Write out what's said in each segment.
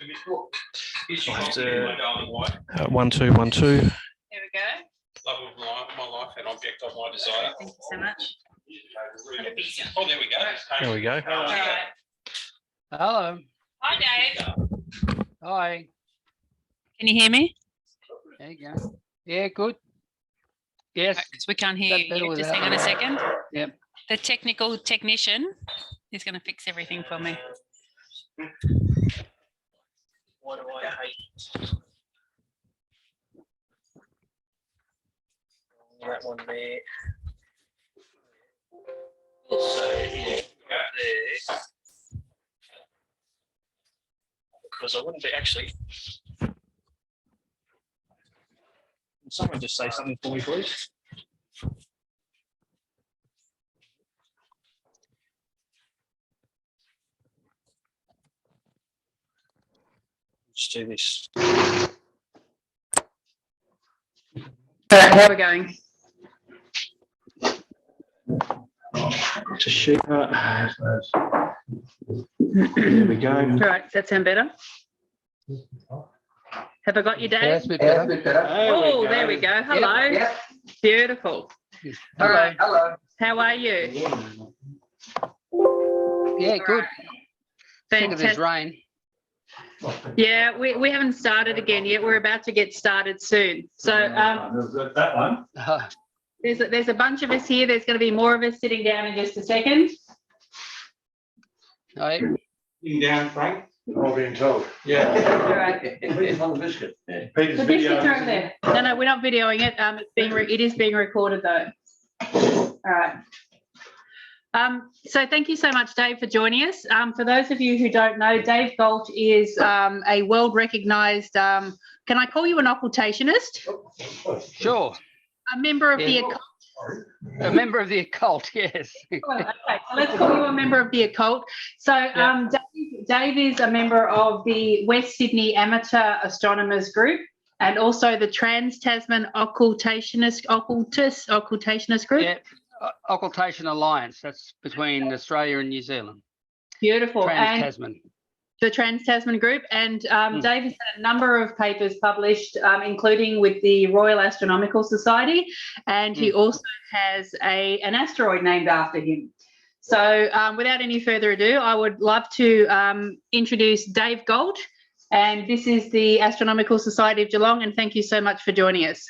I'll have to 1 2 1 2. There we go. Love of my life, an object of my desire. Thank you so much. Oh, there we go. There we go. All right. Hello. Hi, Dave. Hi. Can you hear me? There you go. Yeah, good. Yes. Because we can't hear That better you. with Just that. hang on a second. Yep. The technical technician is going to fix everything for me. What do I hate? That one there. So yeah, there. Because I wouldn't be actually. Can someone just say something for me, please? Let's do this. How are we going? To shoot. There we go. All right, does that sound better? Have I got you, Yeah, Dave? that's a bit better. Oh, there we go. Hello. Yep. Beautiful. All right. Hello. How are you? Yeah, good. Sick of this Fantastic. rain. Yeah, we haven't started again yet. We're about to get started soon. So That one. there's a bunch of us here. There's going to be more of us sitting down in just a second. Right. Sitting down, Frank. All being told. Yeah. All right. Peter's on the biscuit. Peter's The biscuits are over there. No, we're not videoing it. It is being recorded though. All right. So thank you so much, Dave, for joining us. For those of you who don't know, Dave Gault is a world-recognised. Can I call you an occultationist? Sure. A member of the occult. A member of the occult, yes. Okay, so let's call you a member of the occult. So Dave is a member of the West Sydney Amateur Astronomers Group and also the Trans-Tasman Occultationist Group. Yeah. Occultation Alliance. That's between Australia and New Zealand. Beautiful. Trans-Tasman. The Trans-Tasman Group. And Dave has had a number of papers published, including with the Royal Astronomical Society. And he also has an asteroid named after him. So without any further ado, I would love to introduce Dave Gault. And this is the Astronomical Society of Geelong. And thank you so much for joining us.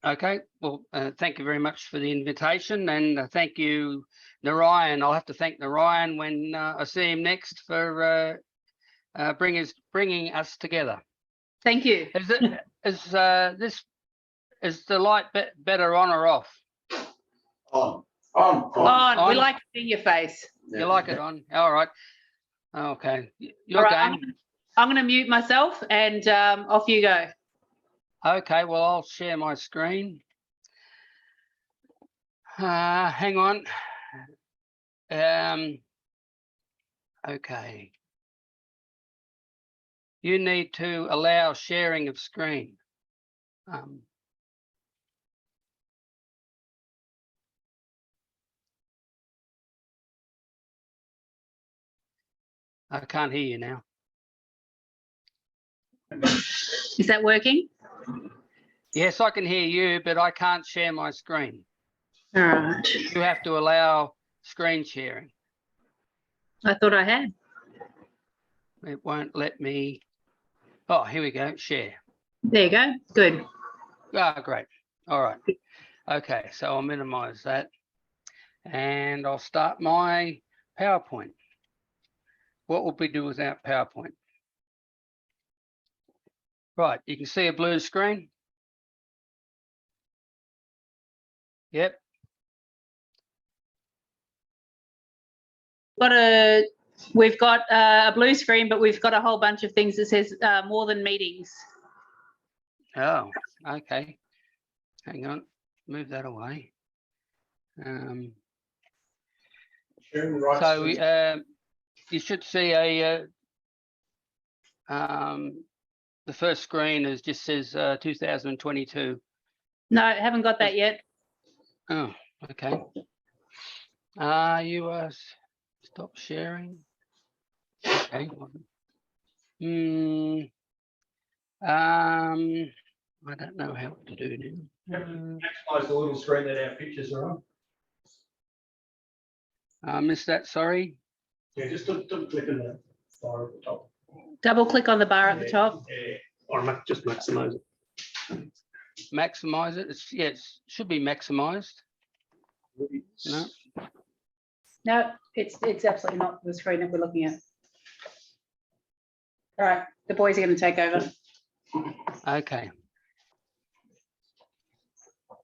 Okay. Well, thank you very much for the invitation. And thank you, Narayan. I'll have to thank Narayan when I see him next for bringing us together. Thank you. Is the light better on or off? On. On. We like to see your face. You like it on? All right. Okay. You're All right, game. I'm going to mute myself and off you go. Okay. Well, I'll share my screen. Hang on. Okay. You need to allow sharing of screen. I can't hear you now. Is that working? Yes, I can hear you, but I can't share my screen. All right. You have to allow screen sharing. I thought I had. It won't let me. Oh, here we go. Share. There you go. Good. Ah, great. All right. Okay, so I'll minimize that and I'll start my PowerPoint. What will we do without PowerPoint? Right, you can see a blue screen. Yep. We've got a blue screen, but we've got a whole bunch of things that says more than meetings. Oh, okay. Hang on, move that away. So you should see the first screen is just says 2022. No, I haven't got that yet. Oh, okay. You stop sharing. Okay. I don't know how to do it now. Maximize the little screen that our pictures are on. I missed that, sorry. Yeah, just click on the bar at the top. Double click on the bar at the top. Yeah, or just maximize it. Maximize it. Yeah, it should be maximized. No. No, it's absolutely not the screen that we're looking at. All right, the boys are going to take over. Okay.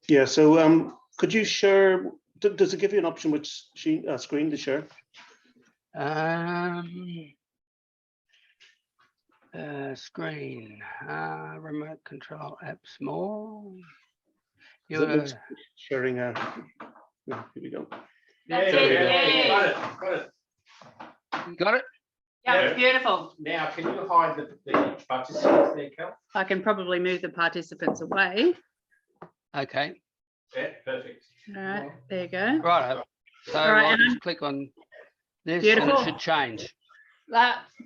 Yeah, so could you share, does it give you an option which screen to share? Screen, remote control apps more. Is it looks sharing yeah, here we go. That's there we it, go. yay. Got it. You got it? Yeah, it's beautiful. Now, can you hide the participants there, Cal? I can probably move the participants away. Okay. Yeah, perfect. All right, there you go. Right. So All right, I'll and just click on this Beautiful. and it should change.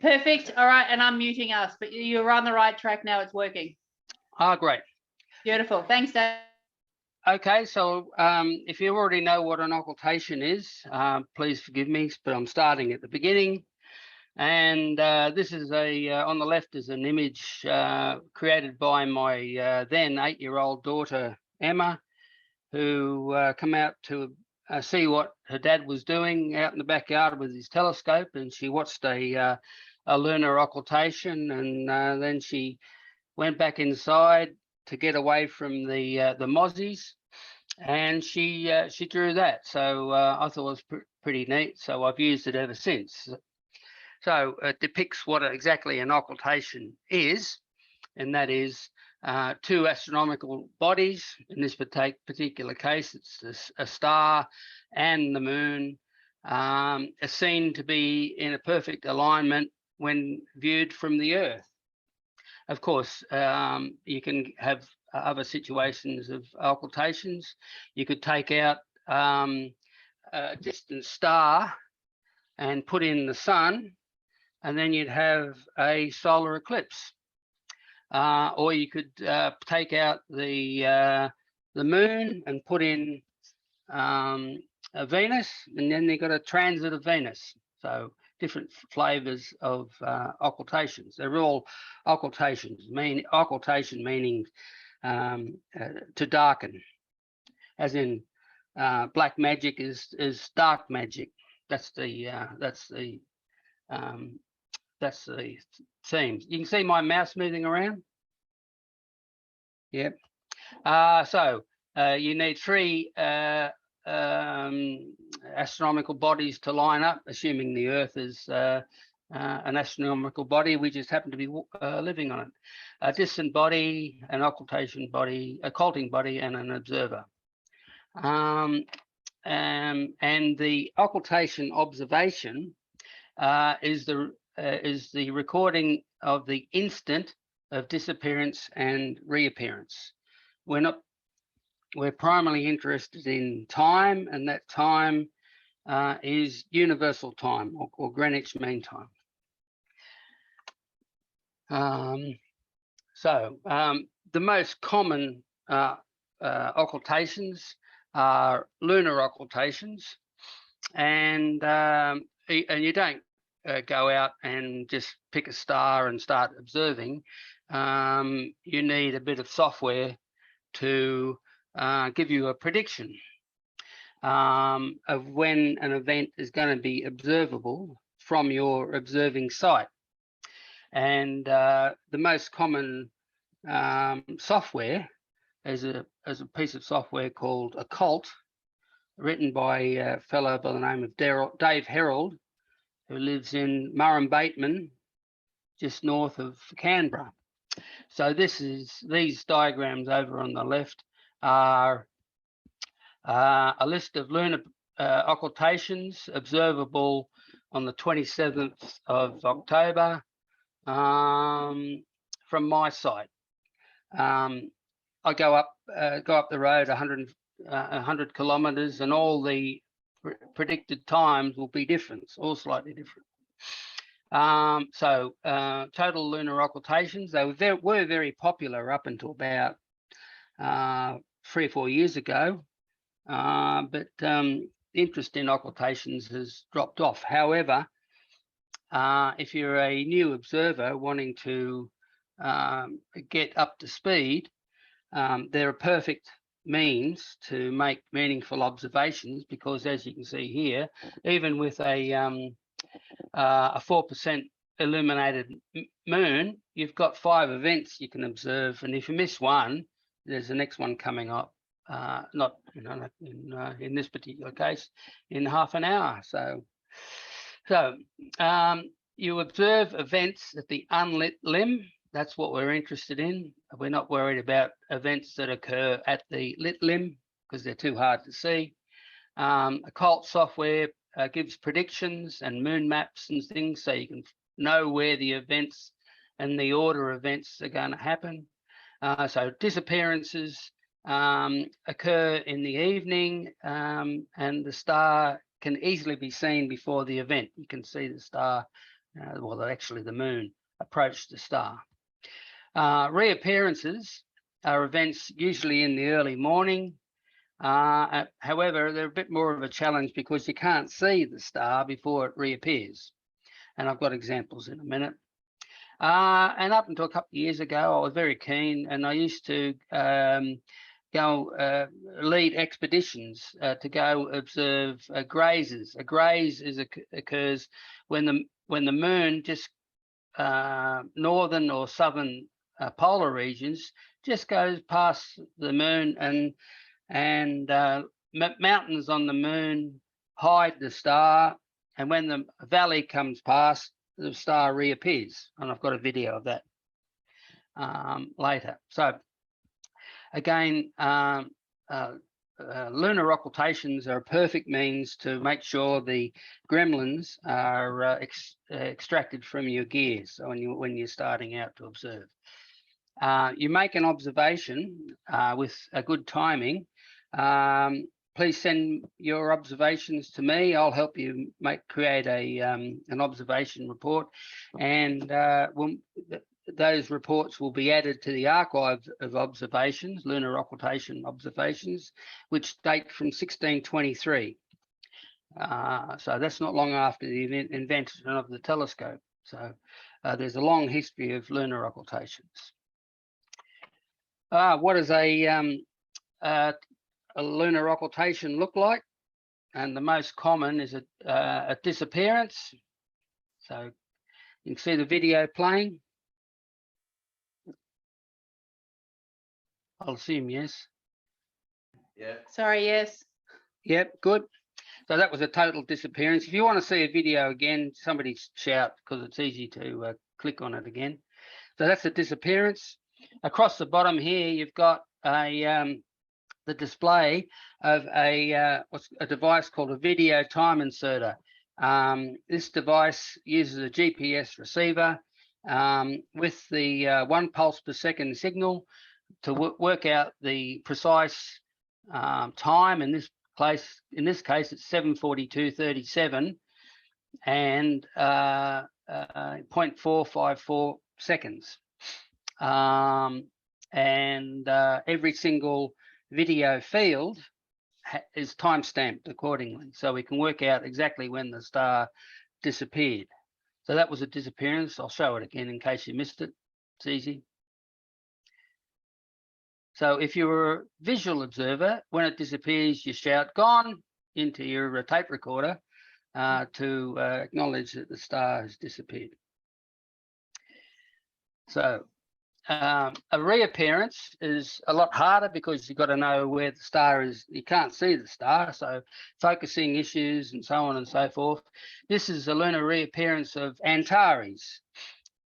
Perfect. All right, and I'm muting us, but you're on the right track now. It's working. Ah, great. Beautiful. Thanks, Dave. Okay, so if you already know what an occultation is, please forgive me, but I'm starting at the beginning. And this is on the left is an image created by my then 8-year-old daughter, Emma, who come out to see what her dad was doing out in the backyard with his telescope. And she watched a lunar occultation, and then she went back inside to get away from the mozzies, and she drew that. So I thought it was pretty neat. So I've used it ever since. So it depicts what exactly an occultation is, and that is two astronomical bodies. In this particular case, it's a star and the moon, are seen to be in a perfect alignment when viewed from the Earth. Of course, you can have other situations of occultations. You could take out a distant star and put in the sun, and then you'd have a solar eclipse. Or you could take out the moon and put in a Venus, and then you've got a transit of Venus. So different flavors of occultations. They're all occultations. Occultation meaning to darken, as in black magic is dark magic. That's the theme. You can see my mouse moving around. Yep. So you need 3 astronomical bodies to line up, assuming the Earth is an astronomical body. We just happen to be living on it. A distant body, an occultation body, a occulting body, and an observer. And the occultation observation is the recording of the instant of disappearance and reappearance. We're primarily interested in time, and that time is universal time, or Greenwich Mean Time. The most common occultations are lunar occultations, and you don't go out and just pick a star and start observing. You need a bit of software to give you a prediction of when an event is going to be observable from your observing site. And the most common software is a piece of software called Occult, written by a fellow by the name of Dave Herold, who lives in Murrumbateman, just north of Canberra. So these diagrams over on the left are a list of lunar occultations observable on the 27th of October from my site. I go up the road 100 kilometres, and all the predicted times will be different, all slightly different. Total lunar occultations, they were very popular up until about 3 or 4 years ago, but interest in occultations has dropped off. However, if you're a new observer wanting to get up to speed, they're a perfect means to make meaningful observations, because as you can see here, even with a 4% illuminated moon, you've got 5 events you can observe, and if you miss one, there's the next one coming up. Not in this particular case, in half an hour. So you observe events at the unlit limb. That's what we're interested in. We're not worried about events that occur at the lit limb because they're too hard to see. Occult software gives predictions and moon maps and things, so you can know where the events and the order of events are going to happen. So disappearances occur in the evening, and the star can easily be seen before the event. You can see the star, well, actually the moon, approach the star. Reappearances are events usually in the early morning. However, they're a bit more of a challenge because you can't see the star before it reappears. And I've got examples in a minute. And up until a couple of years ago, I was very keen, and I used to go lead expeditions to go observe grazes. A graze occurs when the moon just northern or southern polar regions just goes past the moon, and mountains on the moon hide the star, and when the valley comes past, the star reappears, and I've got a video of that later. So again, lunar occultations are a perfect means to make sure the gremlins are extracted from your gear. So when you're starting out to observe, you make an observation with a good timing. Please send your observations to me. I'll help you create an observation report, and those reports will be added to the archive of observations, lunar occultation observations, which date from 1623. So that's not long after the invention of the telescope. So there's a long history of lunar occultations. What does a lunar occultation look like? And the most common is a disappearance. So you can see the video playing. I'll assume yes. Yeah. Sorry, yes. Yep, good. So that was a total disappearance. If you want to see a video again, somebody shout, because it's easy to click on it again. So that's a disappearance. Across the bottom here, you've got the display of a device called a video time inserter. This device uses a GPS receiver with the 1 pulse per second signal to work out the precise time. In this case, it's 7:42:37 and 0.454 seconds. Every single video field is time stamped accordingly, so we can work out exactly when the star disappeared. So that was a disappearance. I'll show it again in case you missed it. It's easy. So if you're a visual observer, when it disappears, you shout "gone" into your tape recorder to acknowledge that the star has disappeared. So a reappearance is a lot harder because you've got to know where the star is. You can't see the star, so focusing issues and so on and so forth. This is a lunar reappearance of Antares.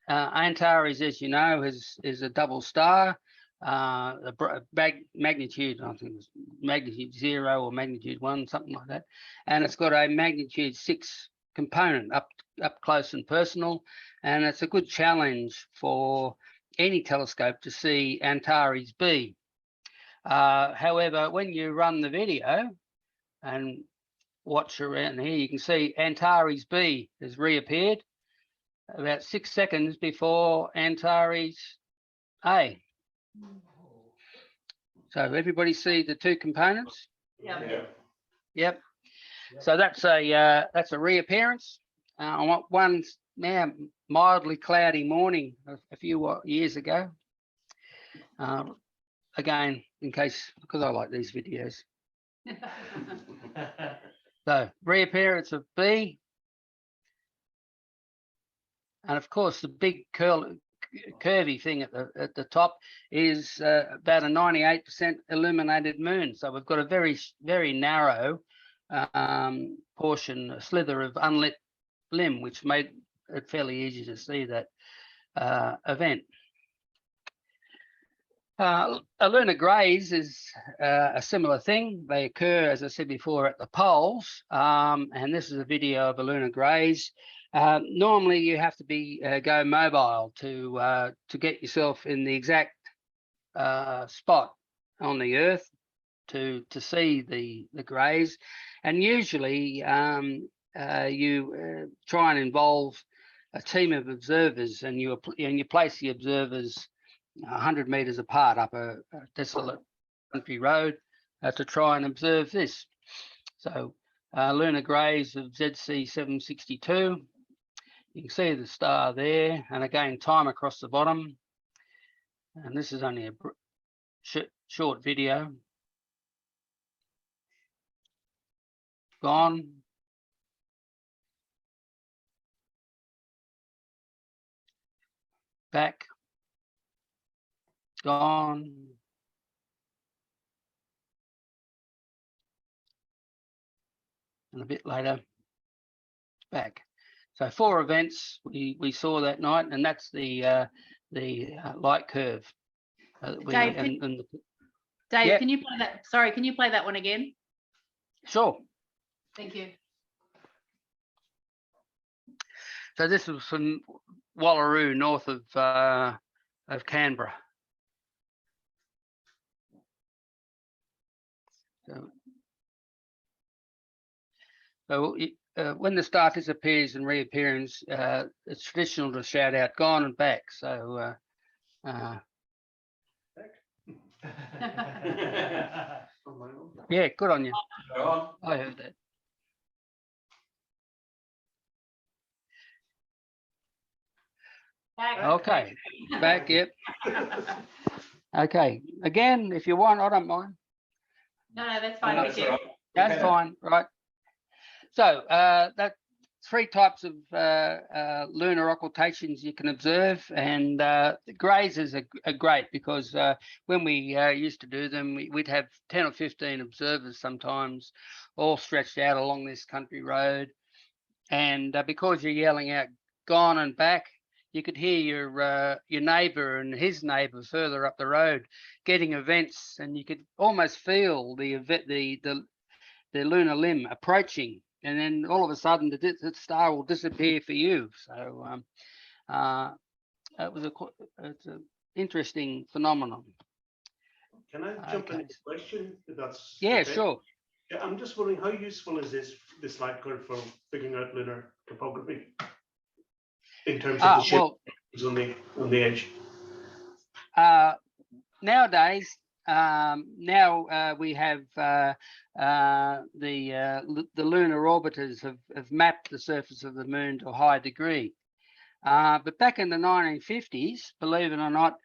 Antares, as you know, is a double star. Magnitude, I think it was magnitude 0 or magnitude 1, something like that, and it's got a magnitude 6 component up close and personal, and it's a good challenge for any telescope to see Antares B. However, when you run the video and watch around here, you can see Antares B has reappeared, about 6 seconds before Antares A. So everybody see the two components? Yeah. Yep. So that's a reappearance. I want one now mildly cloudy morning a few years ago. Again, in case, because I like these videos. So reappearance of B. And of course, the big curvy thing at the top is about a 98% illuminated moon. So we've got a very narrow portion, a slither of unlit limb, which made it fairly easy to see that event. Lunar greys is a similar thing. They occur, as I said before, at the poles, and this is a video of a lunar greys. Normally, you have to go mobile to get yourself in the exact spot on the Earth to see the greys, and usually you try and involve a team of observers, and you place the observers 100 meters apart up a desolate country road to try and observe this. So lunar greys of ZC 762. You can see the star there, and again, time across the bottom. And this is only a short video. Gone. Back. Gone. And a bit later, back. So 4 events we saw that night, and that's the light curve. Dave, Yeah. can you play that? Sorry, can you play that one again? Sure. Thank you. So this was from Wallaroo, north of Canberra. So when the star disappears and reappears, it's traditional to shout out "gone" and "back." So yeah, good on you. Go on. I heard that. Back. Okay, back. Yep. Okay. Again, if you want, I don't mind. No, that's fine. That's Thank you. all right. That's Yeah. fine, right? So that 3 types of lunar occultations you can observe, and the greys are great because when we used to do them, we'd have 10 or 15 observers sometimes, all stretched out along this country road, and because you're yelling out "gone" and "back," you could hear your neighbour and his neighbour further up the road getting events, and you could almost feel the lunar limb approaching, and then all of a sudden the star will disappear for you. So it's an interesting phenomenon. Can I jump in with a question? If that's Yeah, okay? sure. Yeah, I'm just wondering how useful is this light curve for figuring out lunar topography in terms of the shape on the edge? Nowadays, now we have the lunar orbiters have mapped the surface of the moon to a high degree. But back in the 1950s, believe it or not,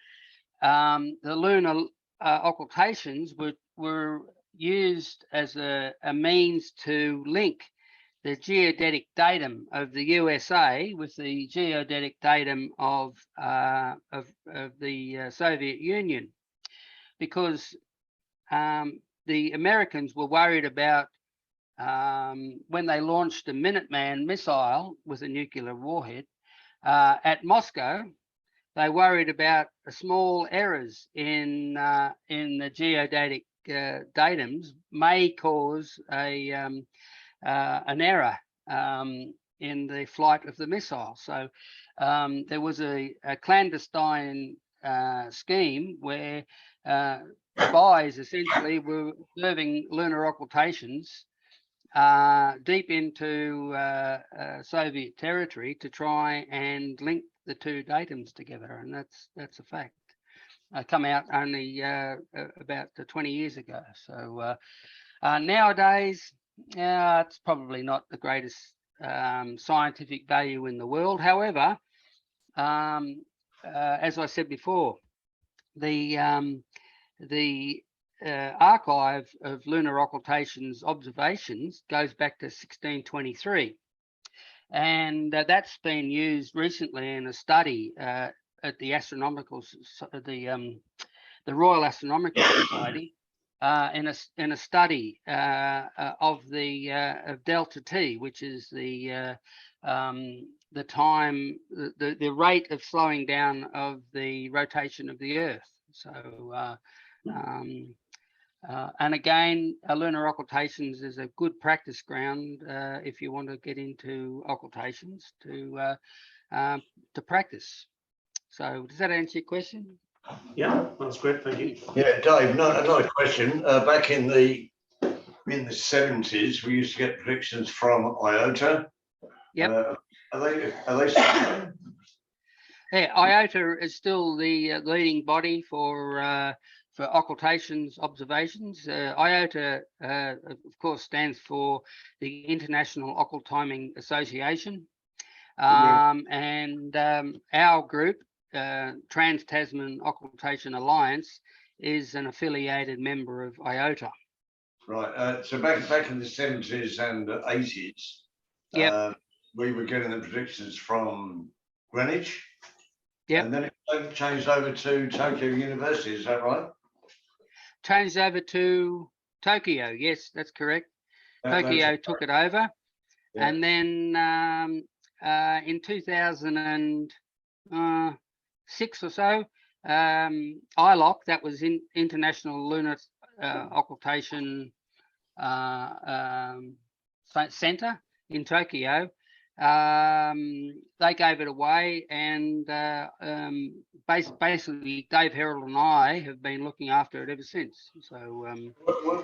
the lunar occultations were used as a means to link the geodetic datum of the USA with the geodetic datum of the Soviet Union, because the Americans were worried about when they launched a Minuteman missile with a nuclear warhead at Moscow. They worried about small errors in the geodetic datums may cause an error in the flight of the missile. So there was a clandestine scheme where spies essentially were observing lunar occultations deep into Soviet territory to try and link the two datums together, and that's a fact. Come out only about 20 years ago. So nowadays, it's probably not the greatest scientific value in the world. However, as I said before, the archive of lunar occultations observations goes back to 1623, and that's been used recently in a study at the the Royal Astronomical Society in a study of delta T, which is the time, the rate of slowing down of the rotation of the Earth. So, and again, lunar occultations is a good practice ground if you want to get into occultations to practice. So, does that answer your question? Yeah, that's great. Thank you. Yeah, Dave, another question. Back in the 70s, we used to get predictions from IOTA. Yep. Are they still? Yeah, IOTA is still the leading body for occultations observations. IOTA, of course, stands for the International Occult Timing Association, and our group, Trans-Tasman Occultation Alliance, is an affiliated member of IOTA. Right. So back in the 70s and 80s, yep. We were getting the predictions from Greenwich. Yep. And then it changed over to Tokyo University. Is that right? Changed over to Tokyo. Yes, that's correct. Tokyo took it over, and then in 2006 or so, ILOC, that was International Lunar Occultation Center in Tokyo, they gave it away, and basically Dave Herald and I have been looking after it ever since. So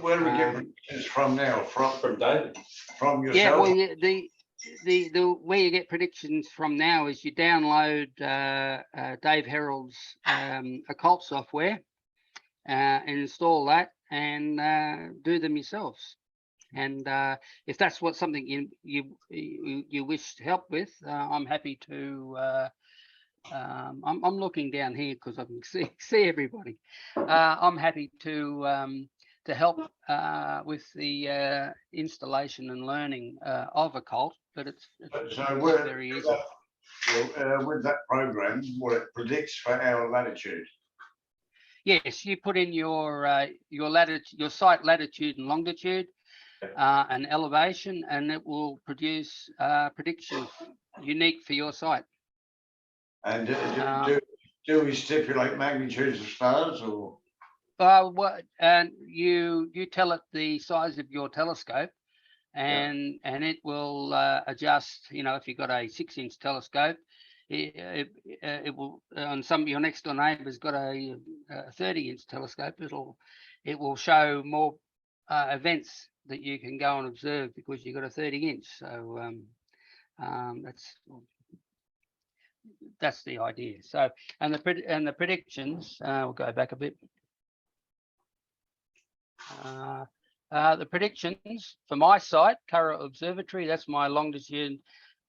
where do we get predictions from now? From David? From yourself? Yeah, well, the where you get predictions from now is you download Dave Herald's occult software, and install that, and do them yourselves. And if that's something you wish help with, I'm happy to. I'm looking down here because I can see everybody. I'm happy to help with the installation and learning of occult, but it's very easy. With that program, what it predicts for our latitude. Yes, you put in your latitude, your site latitude and longitude, and elevation, and it will produce predictions unique for your site. And do we stipulate magnitudes of stars, or? You tell it the size of your telescope, and it will adjust. You know, if you've got a 6-inch telescope, it will. On some of your next door neighbours got a 30-inch telescope. It will show more events that you can go and observe because you've got a 30-inch. So that's the idea. So and the predictions. We'll go back a bit. The predictions for my site, Curragh Observatory, that's my longitude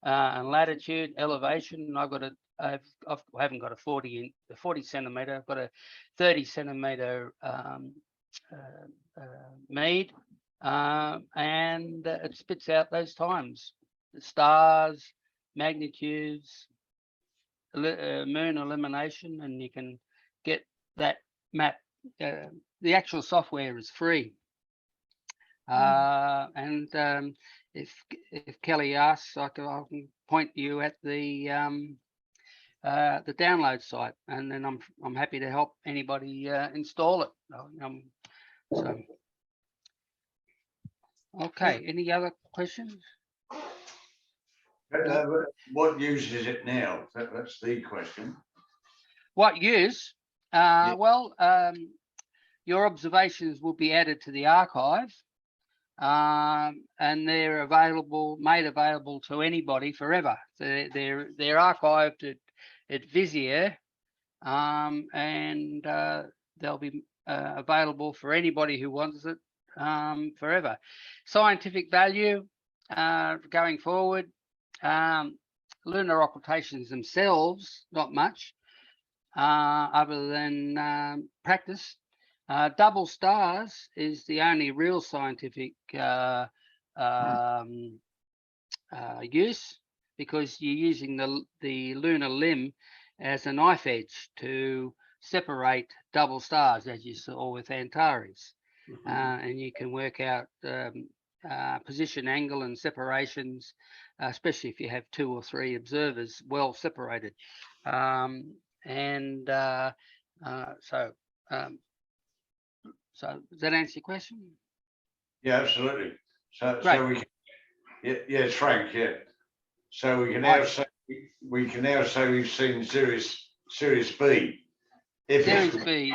and latitude, elevation. I haven't got a 40 centimetre. I've got a 30 centimetre mead, and it spits out those times, the stars, magnitudes, moon illumination, and you can get that map. The actual software is free, and if Kelly asks, I can point you at the download site, and then I'm happy to help anybody install it. So okay, any other questions? What use is it now? That's the question. What use? Well, your observations will be added to the archive, and they're made available to anybody forever. So they're archived at Vizier, and they'll be available for anybody who wants it forever. Scientific value going forward. Lunar occultations themselves, not much, other than practice. Double stars is the only real scientific use, because you're using the lunar limb as a knife edge to separate double stars, as you saw with Antares. And you can work out position, angle, and separations, especially if you have 2 or 3 observers well separated. So does that answer your question? Yeah, absolutely. So Great. we can, yeah, it's Frank, yeah. So we can now say we've seen Sirius B. Sirius B.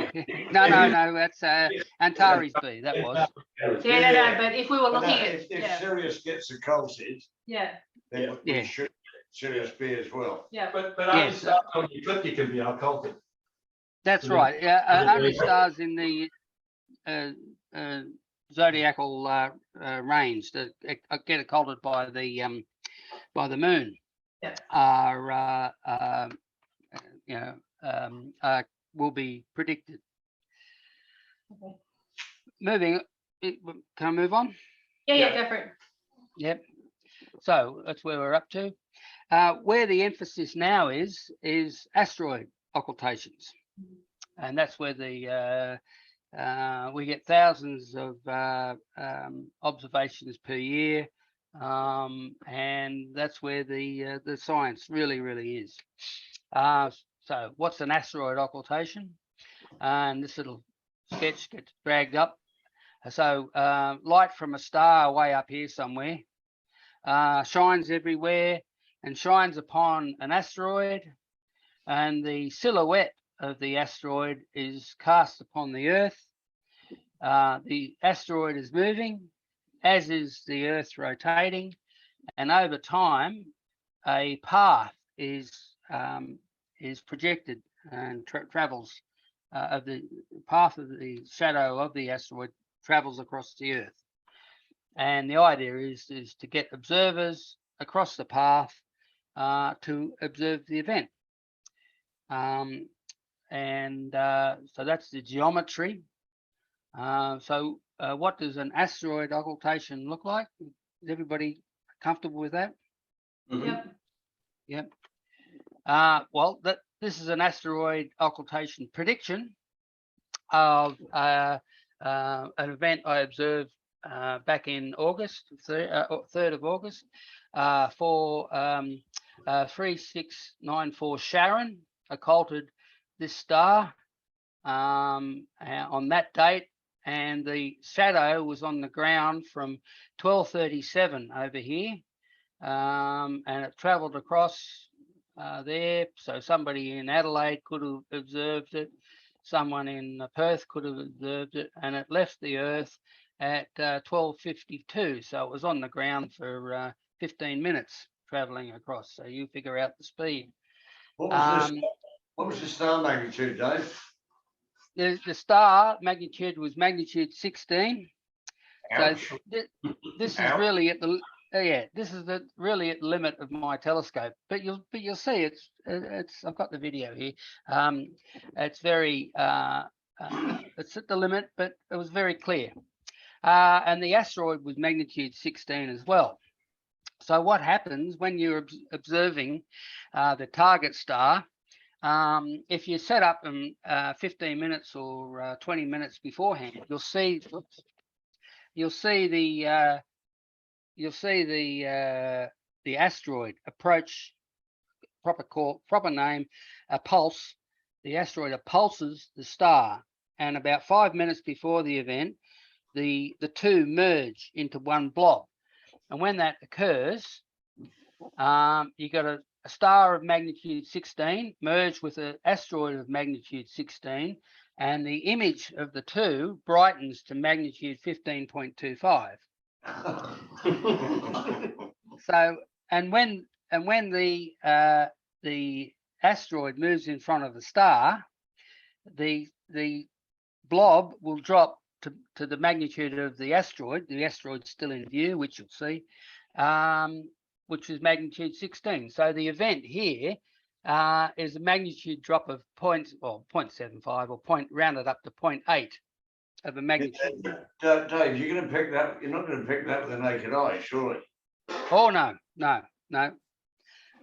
No, that's Antares B. That was. Yeah, no, but if we were looking at, if Sirius gets occulted, yeah, then we should Sirius B as well. yeah. But only stars on the ecliptic can be occulted. That's right. Yeah, only stars in the zodiacal range that get occulted by the moon are will be predicted. Okay. Moving, can I move on? Yeah, go for it. Yep. So that's where we're up to. Where the emphasis now is asteroid occultations, and that's where the we get thousands of observations per year, and that's where the science really is. So what's an asteroid occultation? And this little sketch gets dragged up. So light from a star way up here somewhere shines everywhere and shines upon an asteroid, and the silhouette of the asteroid is cast upon the Earth. The asteroid is moving, as is the Earth rotating, and over time a path is projected and travels of the path of the shadow of the asteroid travels across the Earth. And the idea is to get observers across the path to observe the event. So that's the geometry. So what does an asteroid occultation look like? Is everybody comfortable with that? Yep. Yep. Well, this is an asteroid occultation prediction of an event I observed back in August, 3rd of August, for 3694 Sharon occulted this star on that date, and the shadow was on the ground from 1237 over here, and it travelled across there. So somebody in Adelaide could have observed it, someone in Perth could have observed it, and it left the Earth at 1252. So it was on the ground for 15 minutes travelling across. So you figure out the speed. What was the star magnitude, Dave? The star magnitude was magnitude 16. Ouch. So this is really at the this is really at the limit of my telescope. But you'll see it's I've got the video here. It's very it's at the limit, but it was very clear. And the asteroid was magnitude 16 as well. So what happens when you're observing the target star? If you set up them 15 minutes or 20 minutes beforehand, you'll see the asteroid approach. Proper name, a pulse. The asteroid pulses the star, and about 5 minutes before the event, the two merge into one blob. And when that occurs, you got a star of magnitude 16 merged with an asteroid of magnitude 16, and the image of the two brightens to magnitude 15.25. So, and when the asteroid moves in front of the star, the blob will drop to the magnitude of the asteroid. The asteroid's still in view, which you'll see, which is magnitude 16. So the event here is a magnitude drop of 0.75 or rounded up to 0.8 of a magnitude. Dave, you're going to pick that. You're not going to pick that with the naked eye, surely. Oh no, not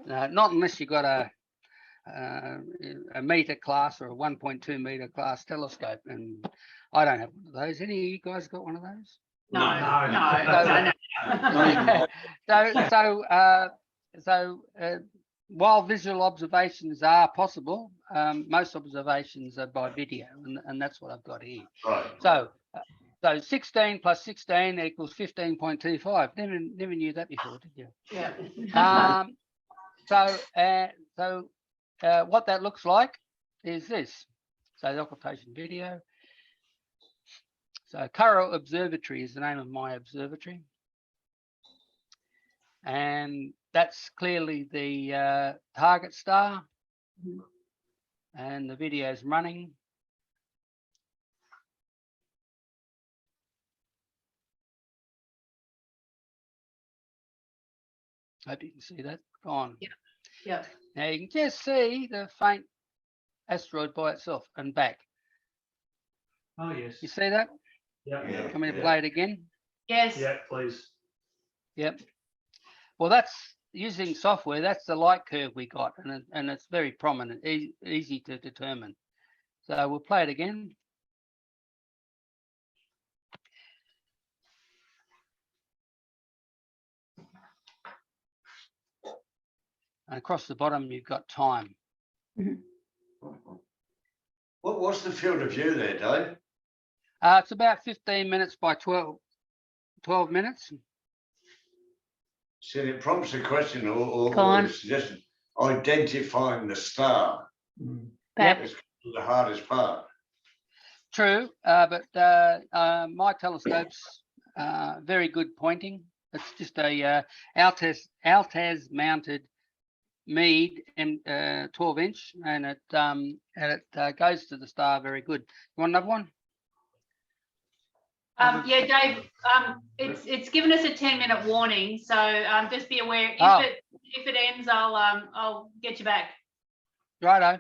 unless you got a meter class or a 1.2 meter class telescope, and I don't have one of those. Any of you guys got one of those? No. So while visual observations are possible, most observations are by video, and that's what I've got here. Right. So 16 plus 16 equals 15.25. Never knew that before, did you? Yeah. What that looks like is this. So the occultation video. So Curragh Observatory is the name of my observatory. And that's clearly the target star. And the video is running. Hope you can see that. Go on. Yeah. Now you can just see the faint asteroid by itself and back. Oh, yes. You see that? Yeah. Can we play it again? Yes. Yeah, please. Yep. Well, that's using software. That's the light curve we got, and it's very prominent, easy to determine. So we'll play it again. And across the bottom, you've got time. What's the field of view there, Dave? It's about 15 minutes by 12 minutes. See, it prompts a question or Go on. a suggestion. Identifying the star Back. is the hardest part. True, but my telescope's very good pointing. It's just a Altaz mounted Meade and 12-inch, and it goes to the star very good. You want another one? Yeah, Dave. It's given us a 10-minute warning, so just be aware. If it ends, I'll get you back. Righto.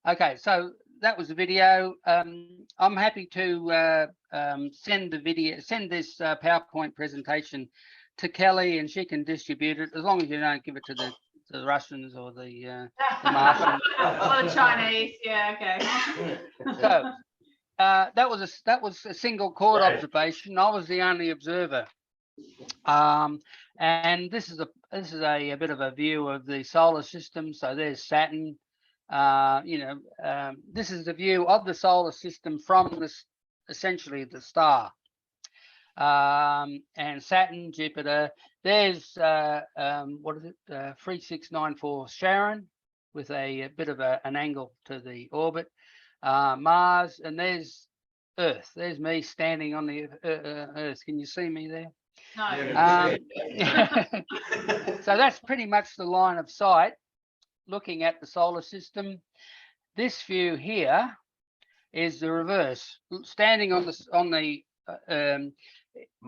Okay, so that was the video. I'm happy to send this PowerPoint presentation to Kelly, and she can distribute it as long as you don't give it to the Russians or the Martians. Or the Chinese. Yeah. Okay. So that was a single chord observation. I was the only observer, and this is a bit of a view of the solar system. So there's Saturn. This is the view of the solar system from essentially the star. And Saturn, Jupiter. There's 3694 Charon with a bit of an angle to the orbit. Mars, and there's Earth. There's me standing on the Earth. Can you see me there? No. So that's pretty much the line of sight looking at the solar system. This view here is the reverse. Standing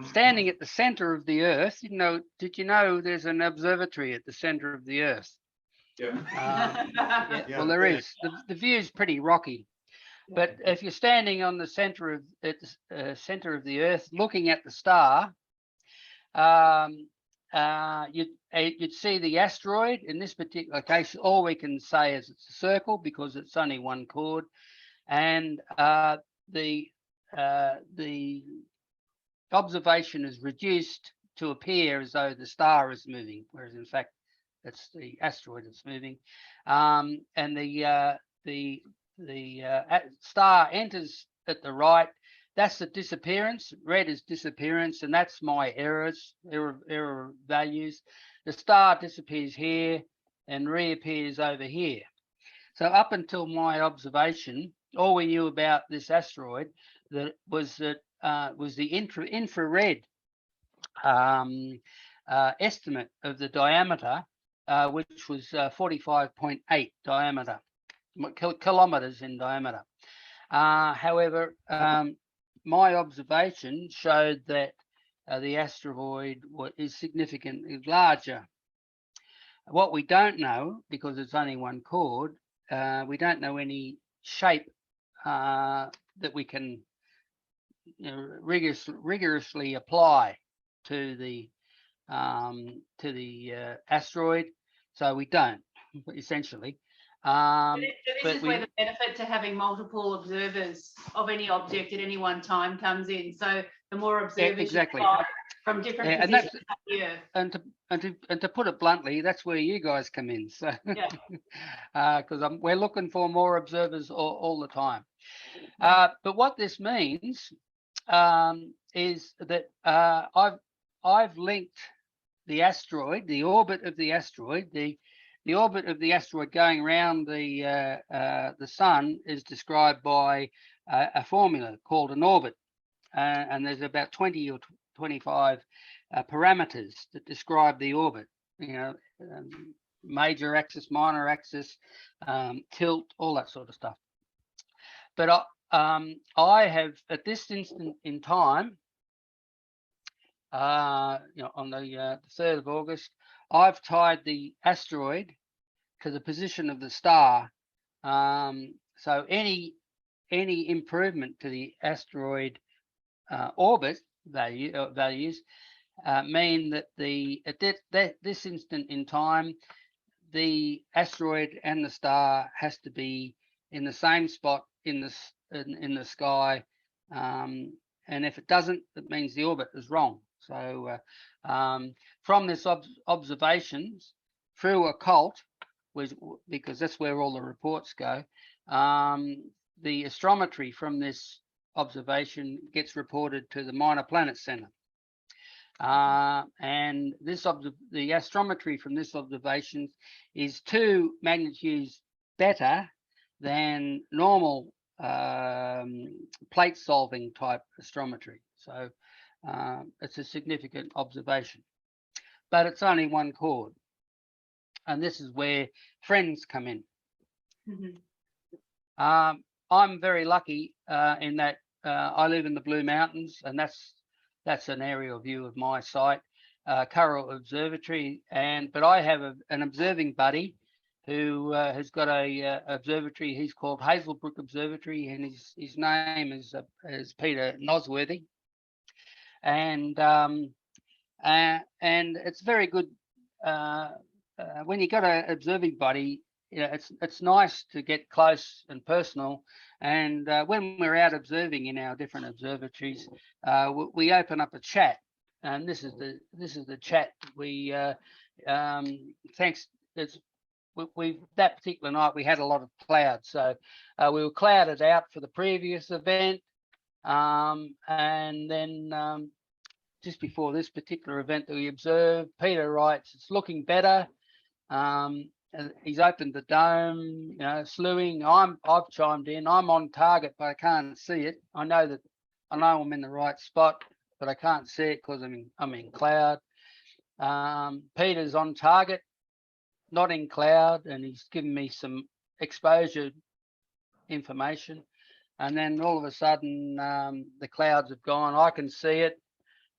standing at the center of the Earth. Did you know there's an observatory at the center of the Earth? Yeah. Well, there is. The view is pretty rocky. But if you're standing on the center of the Earth, looking at the star, you'd see the asteroid. In this particular case, all we can say is it's a circle because it's only one chord, and the observation is reduced to appear as though the star is moving, whereas in fact that's the asteroid that's moving, and the star enters at the right. That's the disappearance. Red is disappearance, and that's my error values. The star disappears here and reappears over here. So up until my observation, all we knew about this asteroid was the infrared estimate of the diameter, which was 45.8 diameter, kilometers in diameter. However, my observation showed that the asteroid is significantly larger. What we don't know, because it's only one chord, we don't know any shape that we can rigorously apply to the asteroid. So we don't, essentially. So this is but where the benefit to having multiple observers of any object at any one time comes in. So the more observers exactly. you've got from different and positions of the Earth. And to put it bluntly, that's where you guys come in. So, Yeah. because we're looking for more observers all the time. But what this means is that I've linked the asteroid, the orbit of the asteroid, the orbit of the asteroid going around the sun is described by a formula called an orbit, and there's about 20 or 25 parameters that describe the orbit. Major axis, minor axis, tilt, all that sort of stuff. But I have, at this instant in time, on the 3rd of August, I've tied the asteroid to the position of the star. So any improvement to the asteroid orbit values mean that at this instant in time, the asteroid and the star has to be in the same spot in the sky, and if it doesn't, it means the orbit is wrong. So from this observations through Occult, because that's where all the reports go, the astrometry from this observation gets reported to the Minor Planet Center. And the astrometry from this observation is 2 magnitudes better than normal plate solving type astrometry. So it's a significant observation, but it's only one chord. And this is where friends come in. Mm-hmm. I'm very lucky in that I live in the Blue Mountains, and that's an aerial view of my site, Curragh Observatory. But I have an observing buddy who has got a observatory. He's called Hazelbrook Observatory, and his name is Peter Nosworthy. And it's very good when you got an observing buddy. It's nice to get close and personal. And when we're out observing in our different observatories, we open up a chat, and this is the chat. We thanks. That particular night we had a lot of clouds, so we were clouded out for the previous event, and then just before this particular event that we observed, Peter writes, "It's looking better." He's opened the dome, slewing. I've chimed in. I'm on target, but I can't see it. I know I'm in the right spot, but I can't see it because I'm in cloud. Peter's on target, not in cloud, and he's given me some exposure information. And then all of a sudden, the clouds have gone. I can see it.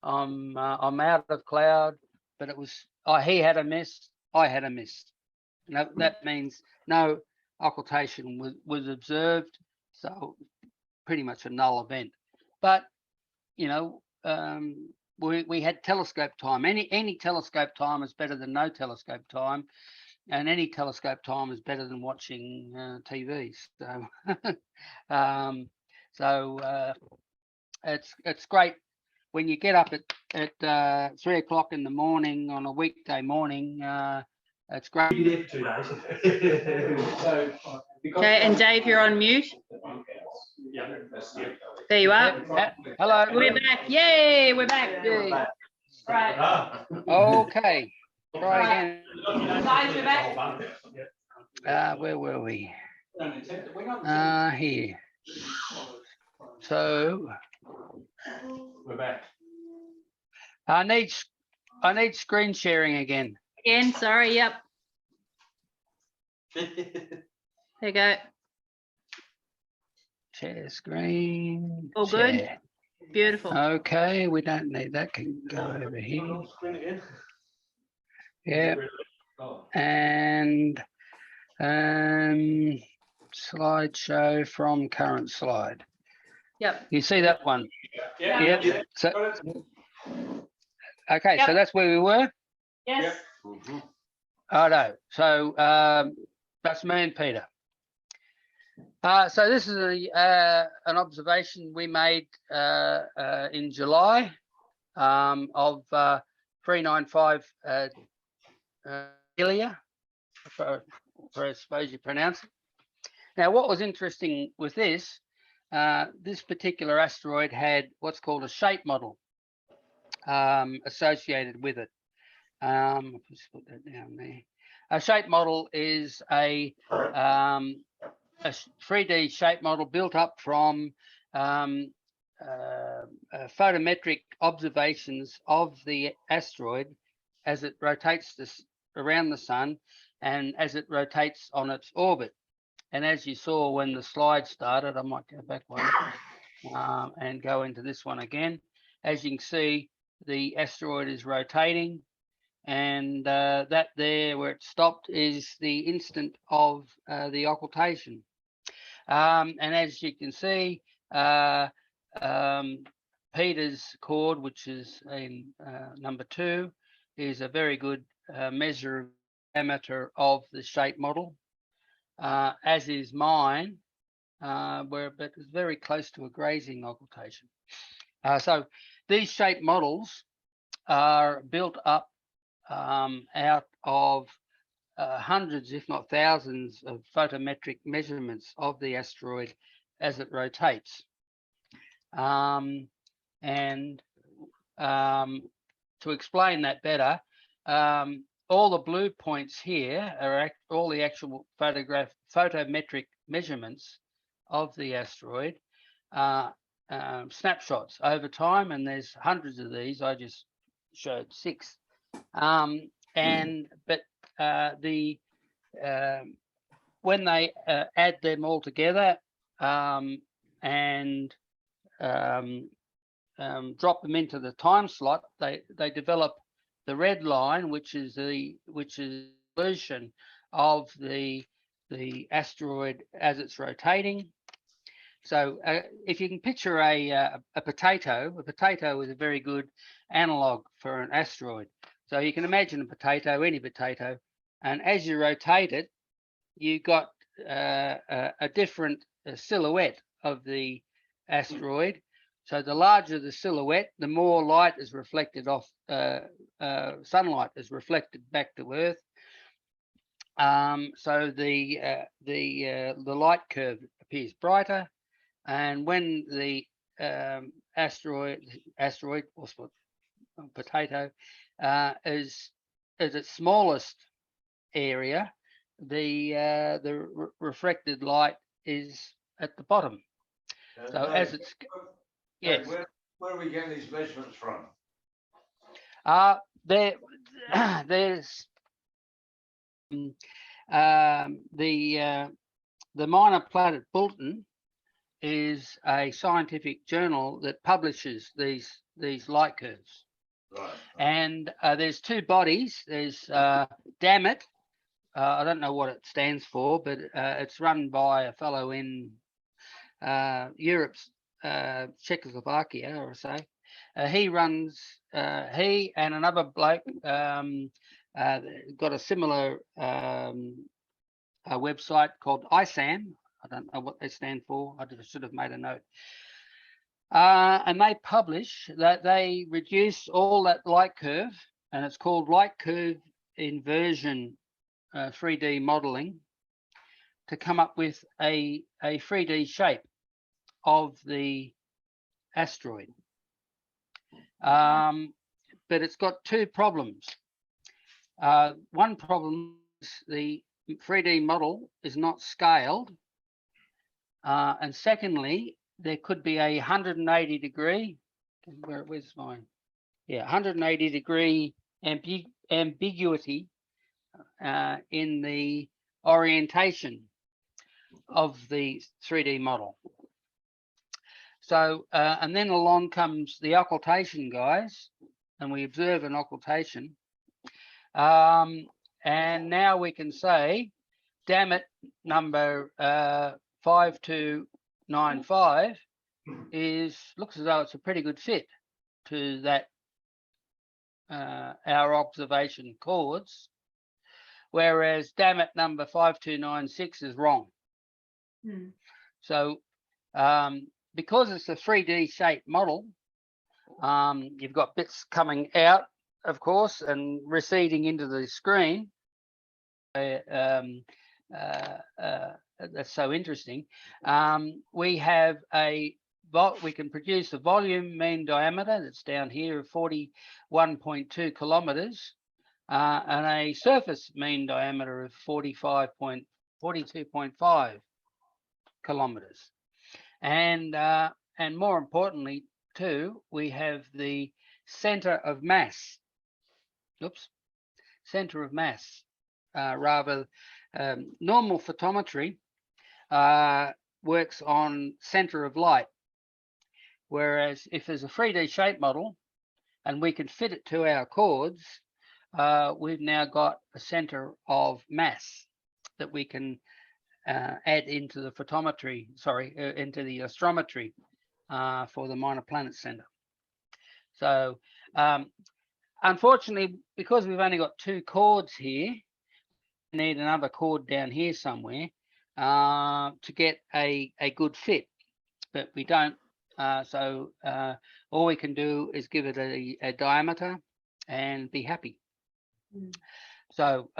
I'm out of cloud, but it was he had a miss. I had a miss. That means no occultation was observed, so pretty much a null event. But we had telescope time. Any telescope time is better than no telescope time, and any telescope time is better than watching TV. So it's great when you get up at 3 o'clock in the morning on a weekday morning. It's great. Okay, and Dave, you're on mute. There you are. Hello. We're back. Yay, we're back. Yay. Right. Okay. Try again. Guys, we're back. Where were we? Here. So We're back. I need screen sharing again. Again, sorry. Yep. There you go. Share screen. All good? share. Beautiful. Okay, we don't need that. Can go over here. Screen again. Yeah, and slideshow from current slide. Yep. You see that one? Yeah. Yep. So, okay, so Yep. that's where we were. Yes. Righto. So that's me and Peter. So this is an observation we made in July of 395 Ilia, for I suppose you pronounce it. Now, what was interesting with this, this particular asteroid had what's called a shape model associated with it. Just put that down there. A shape model is a 3D shape model built up from photometric observations of the asteroid as it rotates around the sun and as it rotates on its orbit. And as you saw when the slide started, I might go back one and go into this one again. As you can see, the asteroid is rotating, and that there where it stopped is the instant of the occultation. And as you can see, Peter's chord, which is in number 2, is a very good measure of diameter of the shape model, as is mine, but it's very close to a grazing occultation. So these shape models are built up out of hundreds, if not thousands, of photometric measurements of the asteroid as it rotates. And to explain that better, all the blue points here are all the actual photometric measurements of the asteroid, snapshots over time, and there's hundreds of these. I just showed 6. When they add them all together and drop them into the time slot, they develop the red line, which is evolution of the asteroid as it's rotating. So if you can picture a potato is a very good analog for an asteroid. So you can imagine a potato, any potato, and as you rotate it, you got a different silhouette of the asteroid. So the larger the silhouette, the more light is reflected off, sunlight is reflected back to Earth. So the light curve appears brighter, and when the asteroid or potato is its smallest area, the reflected light is at the bottom. So as it's yes. Where are we getting these measurements from? There's the Minor Planet Bulletin is a scientific journal that publishes these light curves. Right. And there's 2 bodies. There's DAMIT. I don't know what it stands for, but it's run by a fellow in Europe's Czechoslovakia, or say. He runs, he and another bloke got a similar website called ISAM. I don't know what they stand for. I should have made a note. And they publish that they reduce all that light curve, and it's called light curve inversion 3D modeling, to come up with a 3D shape of the asteroid. But it's got 2 problems. One problem is the 3D model is not scaled. And secondly, there could be a 180 degree, where's mine? 180-degree ambiguity in the orientation of the 3D model. So, and then along comes the occultation, guys, and we observe an occultation. And now we can say, damn it, number 5295 looks as though it's a pretty good fit to that our observation chords, whereas damn it, number 5296 is wrong. So because it's a 3D shaped model, you've got bits coming out, of course, and receding into the screen. That's so interesting. We have we can produce a volume mean diameter that's down here of 41.2 kilometers, and a surface mean diameter of 42.5 kilometers. And more importantly, too, we have the center of mass. Center of mass. Normal photometry works on center of light, whereas if there's a 3D shape model and we can fit it to our chords, we've now got a center of mass that we can add into the photometry, into the astrometry for the minor planet center. So unfortunately, because we've only got 2 chords here, we need another chord down here somewhere to get a good fit, but we don't. So all we can do is give it a diameter and be happy. So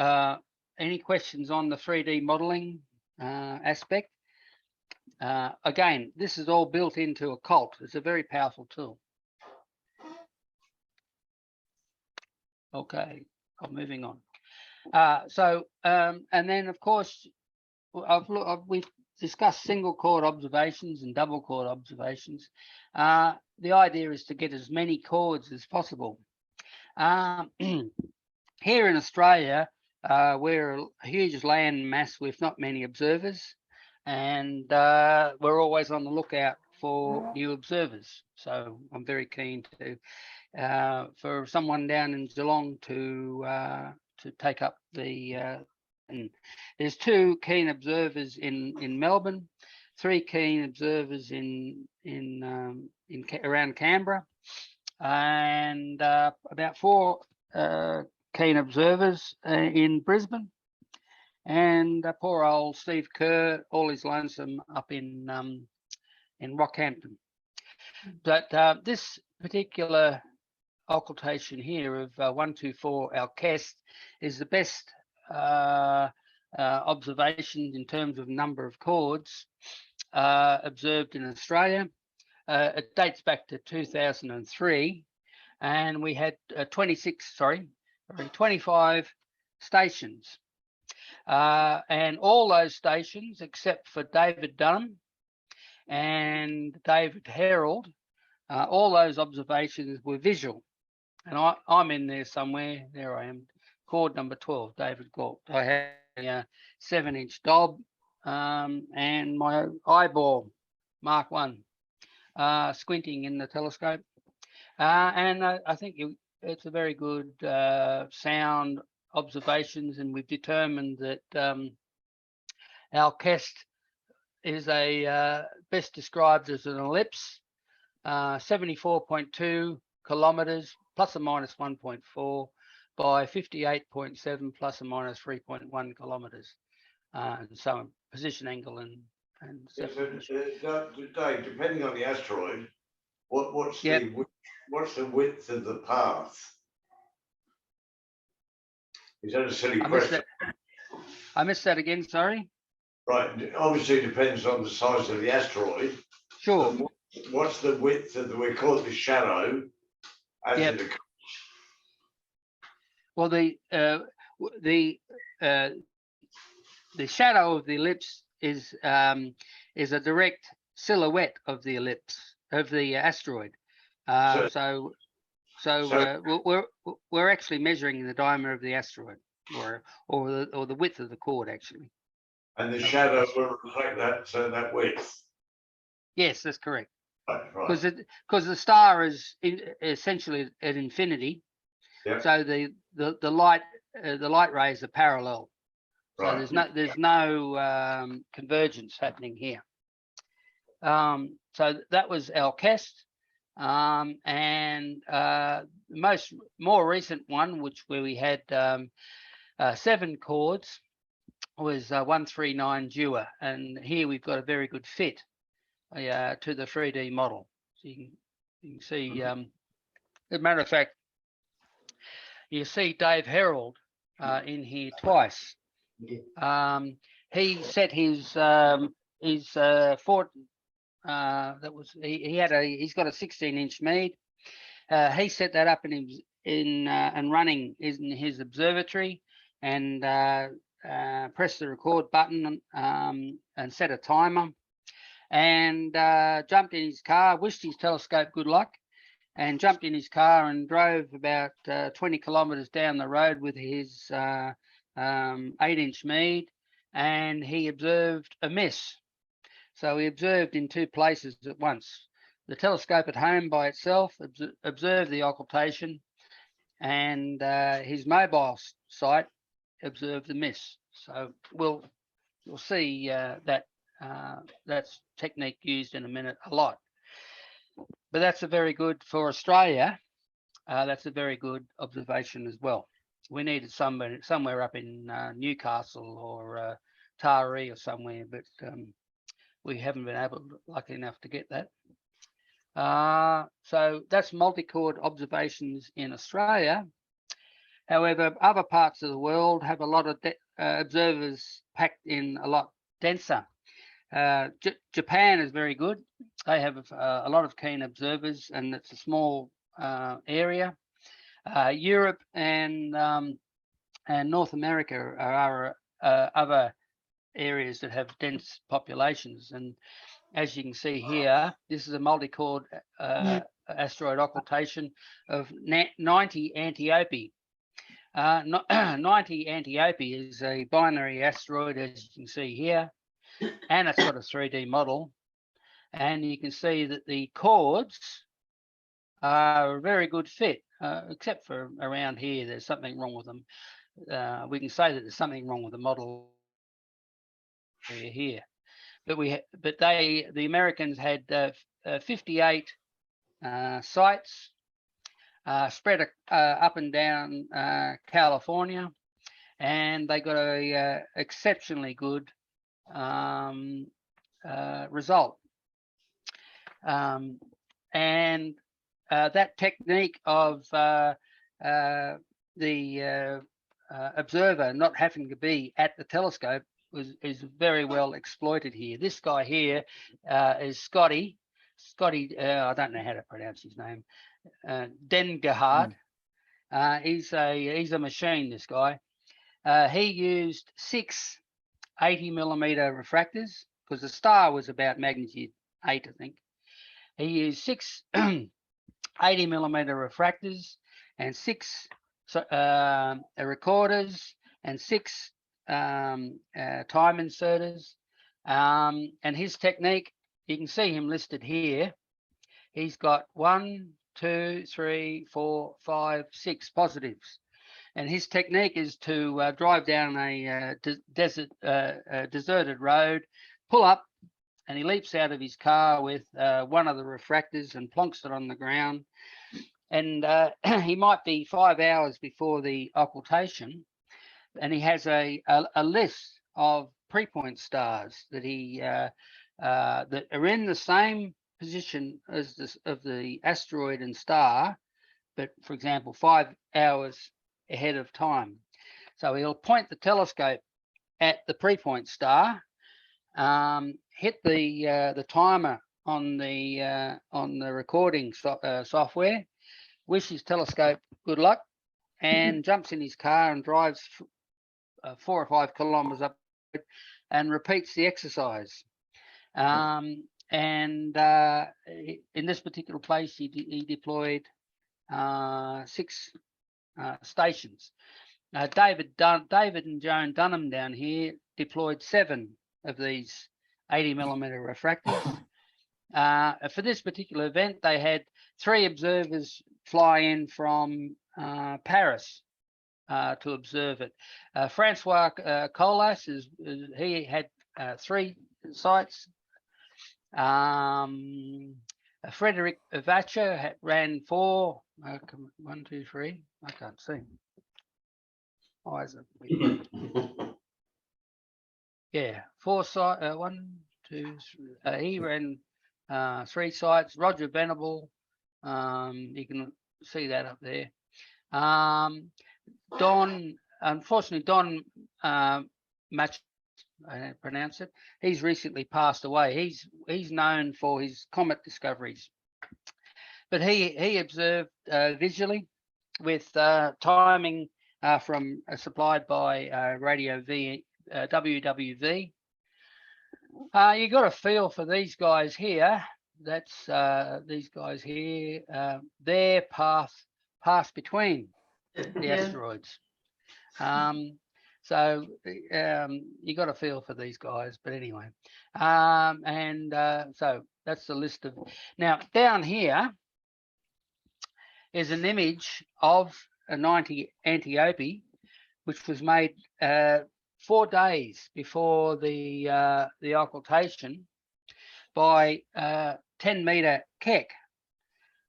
any questions on the 3D modeling aspect? Again, this is all built into Occult. It's a very powerful tool. Okay, I'm moving on. And then of course, we've discussed single chord observations and double chord observations. The idea is to get as many chords as possible. Here in Australia, we're a huge land mass with not many observers, and we're always on the lookout for new observers. So I'm very keen to for someone down in Geelong to take up the. And there's 2 keen observers in Melbourne, 3 keen observers around Canberra, and about 4 keen observers in Brisbane, and poor old Steve Kerr, all his lonesome up in Rockhampton. But this particular occultation here of 124 Alceste is the best observation in terms of number of chords observed in Australia. It dates back to 2003, and we had 25 stations, and all those stations except for David Dunham and David Herald, all those observations were visual, and I'm in there somewhere. There I am, chord number 12, David Gault. I had a 7-inch Dob and my eyeball Mark 1 squinting in the telescope, and I think it's a very good sound observations, and we've determined that Alceste is best described as an ellipse, 74.2 kilometers plus or minus 1.4 by 58.7 plus or minus 3.1 kilometers, and so position angle and Yes, Dave, depending on the asteroid, what's the width of the path? Is that a silly question? I missed that again, sorry. Right, obviously it depends on the size of the asteroid. Sure. What's the width of we call it the shadow? Well, the shadow of the ellipse is a direct silhouette of the ellipse of the asteroid. So So we're actually measuring the diameter of the asteroid, or the width of the chord actually. And the shadow will reflect that width. Yes, that's correct. Right. Because the star is essentially at infinity. Yeah. So the light rays are parallel. So Right. there's no convergence happening here. So that was our cast. And more recent one, where we had 7 chords, was 139 Dewar, and here we've got a very good fit to the 3D model. So you can see, as a matter of fact, you see Dave Herold in here twice. He set his fort. He's got a 16-inch mead. He set that up and running in his observatory, and pressed the record button and set a timer, and jumped in his car, wished his telescope good luck, and jumped in his car and drove about 20 kilometres down the road with his 8-inch mead, and he observed a miss. So he observed in 2 places at once. The telescope at home by itself observed the occultation, and his mobile site observed the miss. So we'll see that's technique used in a minute a lot. But that's a very good, for Australia, that's a very good observation as well. We needed somewhere up in Newcastle or Taree or somewhere, but we haven't been lucky enough to get that. So that's multi-chord observations in Australia. However, other parts of the world have a lot of observers packed in a lot denser. Japan is very good. They have a lot of keen observers, and it's a small area. Europe and North America are other areas that have dense populations. And as you can see here, this is a multi-chord asteroid occultation of 90 Antiope. 90 Antiope is a binary asteroid, as you can see here, and it's got a 3D model. And you can see that the chords are a very good fit, except for around here, there's something wrong with them. We can say that there's something wrong with the model here. But the Americans had 58 sites spread up and down California, and they got a exceptionally good result. And that technique of the observer not having to be at the telescope is very well exploited here. This guy here is Scotty. I don't know how to pronounce his name. Dengahard. He's a machine, this guy. He used 6 80mm refractors, because the star was about magnitude 8, I think. He used 6 80mm refractors and 6 recorders and 6 time inserters. And his technique, you can see him listed here. He's got 1, 2, 3, 4, 5, 6 positives. And his technique is to drive down a deserted road, pull up, and he leaps out of his car with one of the refractors and plonks it on the ground. And he might be 5 hours before the occultation, and he has a list of pre-point stars that that are in the same position as the asteroid and star, but for example 5 hours ahead of time. So he'll point the telescope at the pre-point star, hit the timer on the recording software, wish his telescope good luck, and jumps in his car and drives 4 or 5 kilometers up and repeats the exercise. And in this particular place, he deployed 6 stations. David and Joan Dunham down here deployed 7 of these 80mm refractors. For this particular event, they had 3 observers fly in from Paris to observe it. Francois Colas he had 3 sites. Frederick Vacher ran 4. 1, 2, 3. I can't see. Eyes are weird. Yeah, 4 sites. 1, 2, 3. He ran 3 sites. Roger Venable. You can see that up there. Don, unfortunately, Don Match, I don't pronounce it. He's recently passed away. He's known for his comet discoveries, but he observed visually with timing from supplied by Radio V WWV. You got a feel for these guys here. That's these guys here. Their path between the asteroids. So you got a feel for these guys, but anyway, so that's the list of. Now down here is an image of a 90 Antiope, which was made 4 days before the occultation by 10-meter Keck.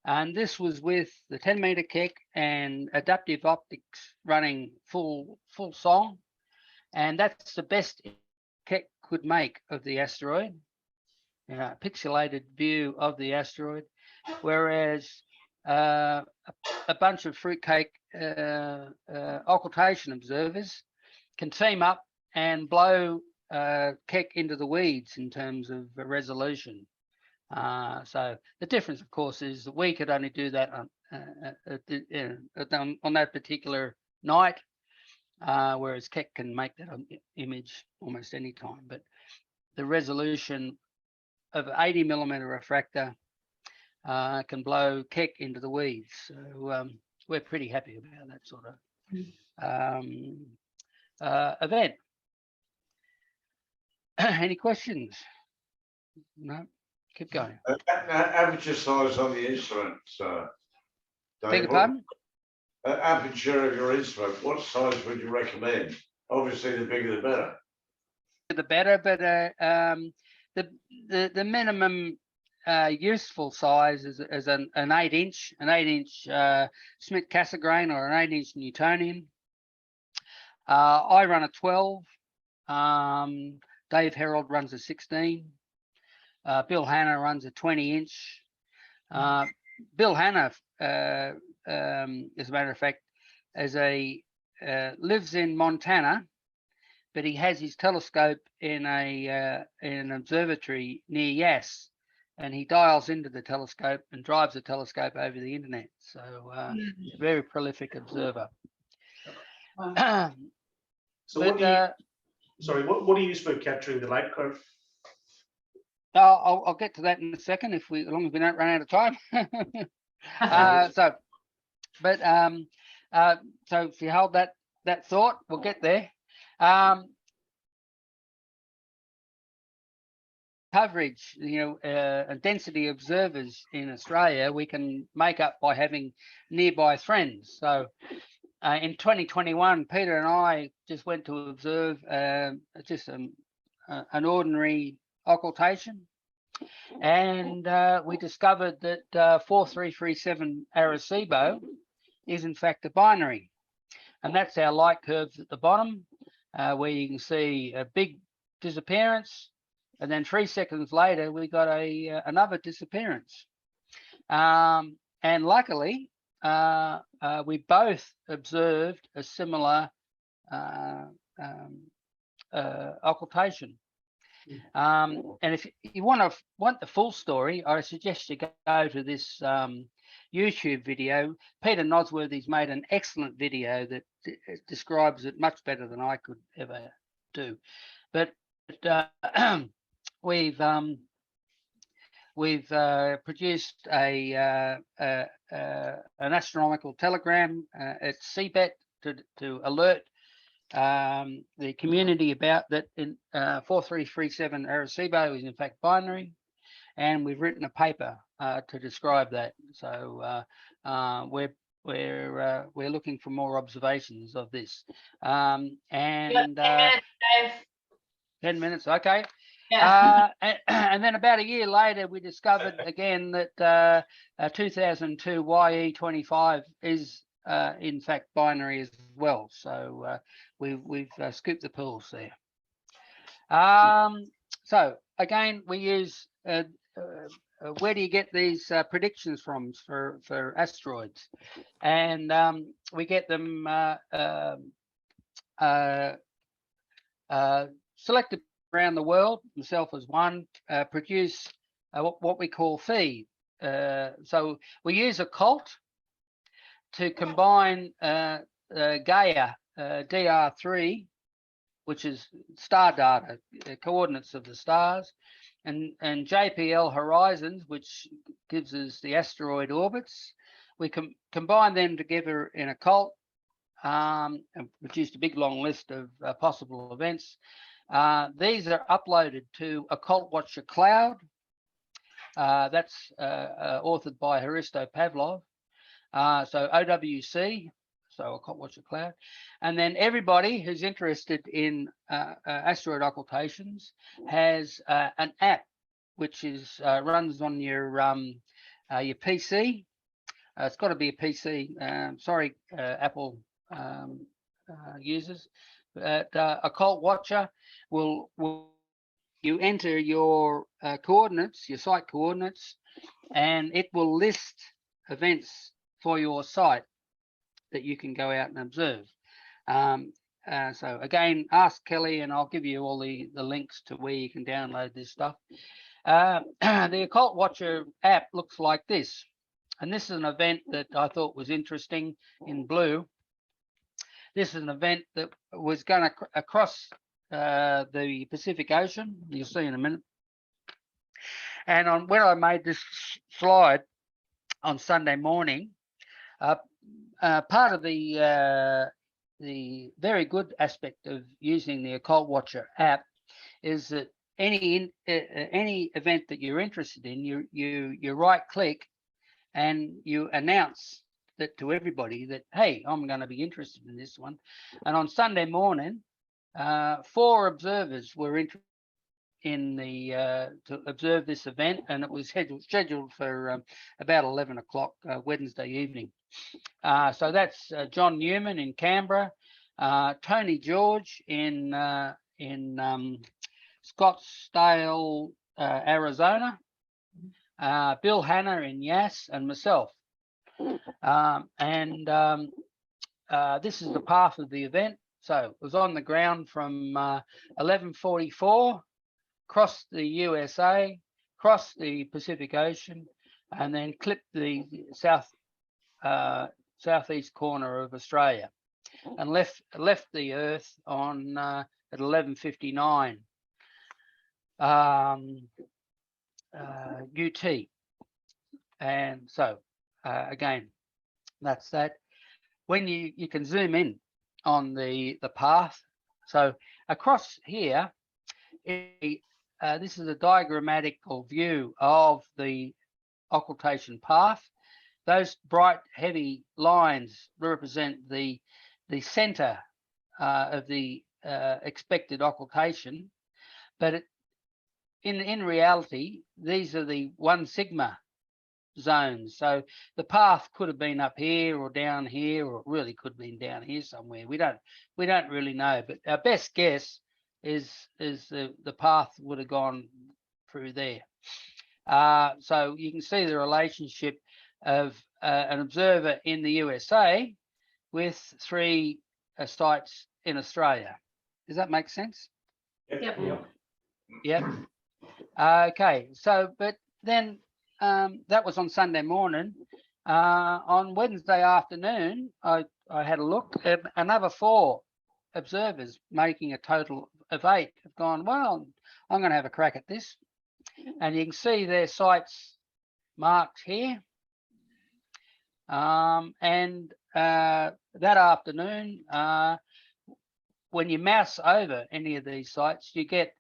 And this was with the 10-meter Keck and adaptive optics running full song. And that's the best Keck could make of the asteroid, pixelated view of the asteroid, whereas a bunch of fruitcake occultation observers can team up and blow Keck into the weeds in terms of resolution. So the difference, of course, is that we could only do that on that particular night, whereas Keck can make that image almost any time. But the resolution of 80mm refractor can blow Keck into the weeds. So we're pretty happy about that sort of event. Any questions? No? Keep going. Aperture size on the instrument. Beg your pardon? Aperture of your instrument, what size would you recommend? Obviously, the bigger the better. The better, but the minimum useful size is an 8-inch, Smith Cassegrain or an 8-inch Newtonian. I run a 12. Dave Herold runs a 16. Bill Hanna runs a 20-inch. Bill Hanna, as a matter of fact, lives in Montana, but he has his telescope in an observatory near Yass, and he dials into the telescope and drives the telescope over the internet. So very prolific observer. So what do you use for capturing the light curve? I'll get to that in a second, as long as we don't run out of time. So if you hold that thought, we'll get there. Coverage, and density observers in Australia, we can make up by having nearby friends. So in 2021, Peter and I just went to observe just an ordinary occultation, and we discovered that 4337 Arecibo is in fact a binary, and that's our light curves at the bottom, where you can see a big disappearance, and then 3 seconds later we got another disappearance, and luckily we both observed a similar occultation. And if you want the full story, I suggest you go to this YouTube video. Peter Nosworthy's made an excellent video that describes it much better than I could ever do. But we've we've produced an astronomical telegram at CBET to alert the community about that in 4337 Arecibo is in fact binary, and we've written a paper to describe that. So we're looking for more observations of this. And 10 minutes, Dave. 10 minutes, okay. Yeah. And then about a year later, we discovered again that 2002 YE25 is in fact binary as well. So we've scooped the pools there. So again, we use where do you get these predictions from for asteroids? And we get them selected around the world, myself as one, produce what we call feed. So we use Occult to combine Gaia DR3, which is star data, coordinates of the stars, and JPL horizons, which gives us the asteroid orbits. We can combine them together in Occult and produced a big long list of possible events. These are uploaded to Occult Watcher Cloud. That's authored by Hristo Pavlov. So OWC, so Occult Watcher Cloud. And then everybody who's interested in asteroid occultations has an app which is runs on your PC. It's got to be a PC. Sorry, Apple users. But Occult Watcher will you enter your coordinates, your site coordinates, and it will list events for your site that you can go out and observe. So again, ask Kelly and I'll give you all the links to where you can download this stuff. The Occult Watcher app looks like this. And this is an event that I thought was interesting in blue. This is an event that was going to across the Pacific Ocean. You'll see in a minute. And when I made this slide on Sunday morning, part of the very good aspect of using the Occult Watcher app is that any event that you're interested in, you right click and you announce that to everybody that, hey, I'm going to be interested in this one. And on Sunday morning, 4 observers were interested in to observe this event, and it was scheduled for about 11 o'clock Wednesday evening. So that's John Newman in Canberra, Tony George in Scottsdale, Arizona, Bill Hanna in Yass, and myself. This is the path of the event. So it was on the ground from 11:44, crossed the USA, crossed the Pacific Ocean, and then clipped the southeast corner of Australia, and left the Earth on at 11:59 UT. And so again, that's that. When you can zoom in on the path. So across here, this is a diagrammatical view of the occultation path. Those bright, heavy lines represent the center of the expected occultation, but in reality, these are the 1 sigma zones. So the path could have been up here or down here, or it really could have been down here somewhere. We don't really know, but our best guess is the path would have gone through there. So you can see the relationship of an observer in the USA with 3 sites in Australia. Does that make sense? Yep. Yep. Okay. So, but then that was on Sunday morning. On Wednesday afternoon, I had a look at another 4 observers, making a total of 8, have gone, well, I'm going to have a crack at this. and you can see their sites marked here. And that afternoon, when you mouse over any of these sites, you get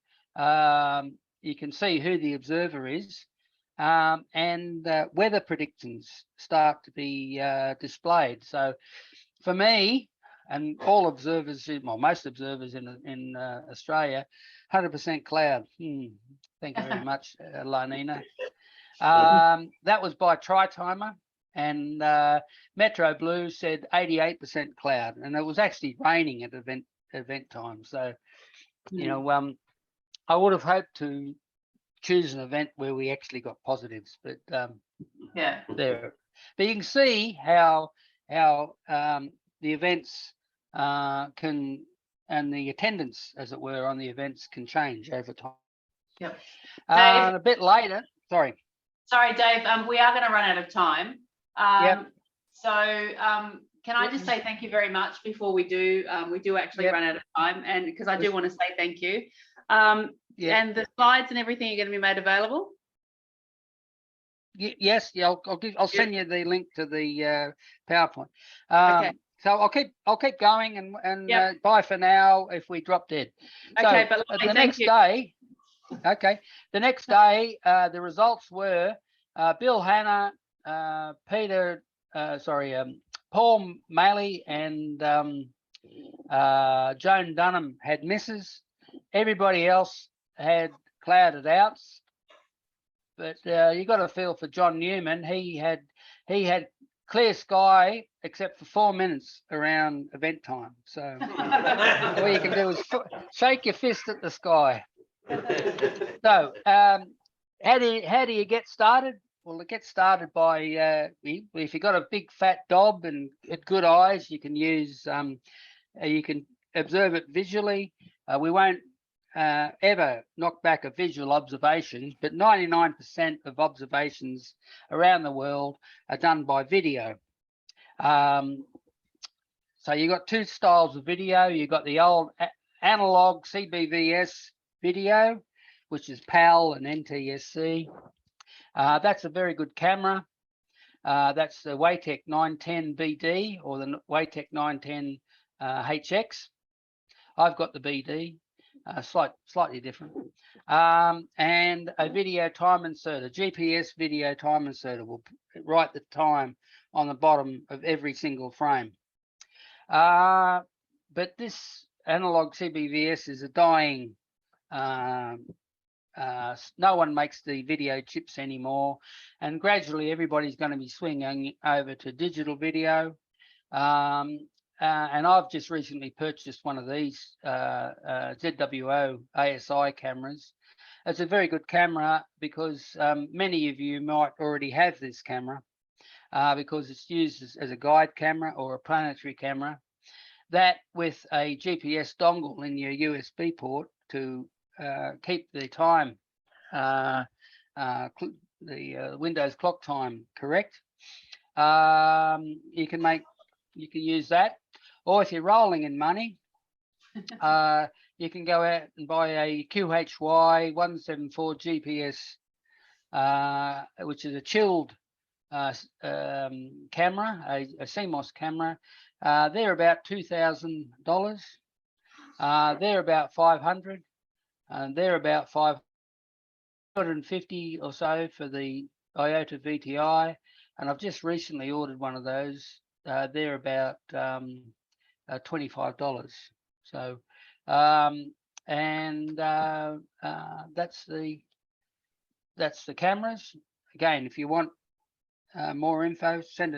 you can see who the observer is, and weather predictions start to be displayed. So for me, and all observers, well, most observers in Australia, 100% cloud. Thank you very much, Lanina. That was by Tri-Timer, and Metro Blue said 88% cloud, and it was actually raining at event time. So, you know, I would have hoped to choose an event where we actually got positives, but Yeah. there. But you can see how the events can, and the attendance, as it were, on the events can change over time. Yep. A bit later, sorry. Sorry, Dave. We are going to run out of time. Yep. So can I just say thank you very much before we do? We do actually run out of time, and because I do want to say thank you. And the slides and everything are going to be made available. Yes, yeah, I'll send you the link to the PowerPoint. Okay. So I'll keep going, and bye for now if we drop dead. Okay, So but the next day, the next day, the results were Bill Hanna, Paul Maley, and Joan Dunham had misses. Everybody else had clouded outs. But you got to feel for John Newman. He had clear sky except for 4 minutes around event time. So all you can do is shake your fist at the sky. So how do you get started? Well, it gets started by if you've got a big fat dob and good eyes, you can use you can observe it visually. We won't ever knock back a visual observation, but 99% of observations around the world are done by video. So you've got two styles of video. You've got the old analog CBVS video, which is PAL and NTSC. That's a very good camera. That's the Waytec 910 BD or the Waytec 910 HX. I've got the BD. Slightly different, and a video time inserter, GPS video time inserter will write the time on the bottom of every single frame. But this analog CBVS is a dying. No one makes the video chips anymore, and gradually everybody's going to be swinging over to digital video. And I've just recently purchased one of these ZWO ASI cameras. It's a very good camera because many of you might already have this camera because it's used as a guide camera or a planetary camera. That with a GPS dongle in your USB port to keep the time, the Windows clock time correct. You can use that. Or if you're rolling in money, you can go out and buy a QHY 174 GPS, which is a chilled camera, a CMOS camera. They're about $2,000. They're about $500, and they're about $550 or so for the IOTA VTI. And I've just recently ordered one of those. They're about $25. So that's the cameras. Again, if you want more info, just send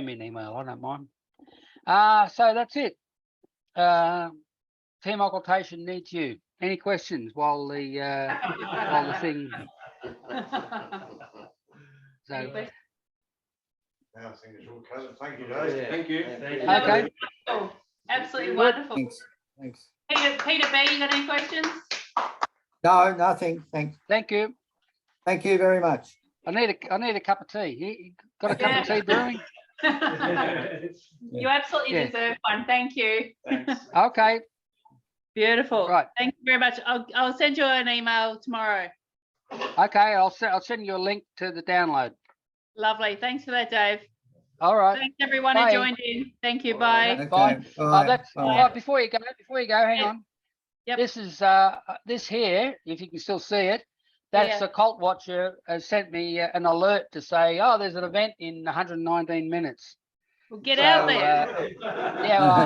me an email. I don't mind. So that's it. Team Occultation needs you. Any questions while the thing? So. I think it's all covered. Thank you, Dave. Thank you. Okay. Oh, absolutely wonderful. Thanks. Peter B, you got any questions? No, nothing. Thanks. Thank you. Thank you very much. I need a cup of tea. You got a cup of tea brewing? You absolutely deserve one. Thank you. Thanks. Okay. Beautiful. Right. Thank you very much. I'll send you an email tomorrow. Okay, I'll send you a link to the download. Lovely. Thanks for that, Dave. All right. Thanks everyone Bye. who joined in. Thank you. Bye. Okay, Bye. bye, That's bye. before you go, hang Yeah. on. Yep. This is this here, if you can still see it. That's Yeah. a Cult Watcher has sent me an alert to say, oh, there's an event in 119 minutes. Well, get So, out there. yeah,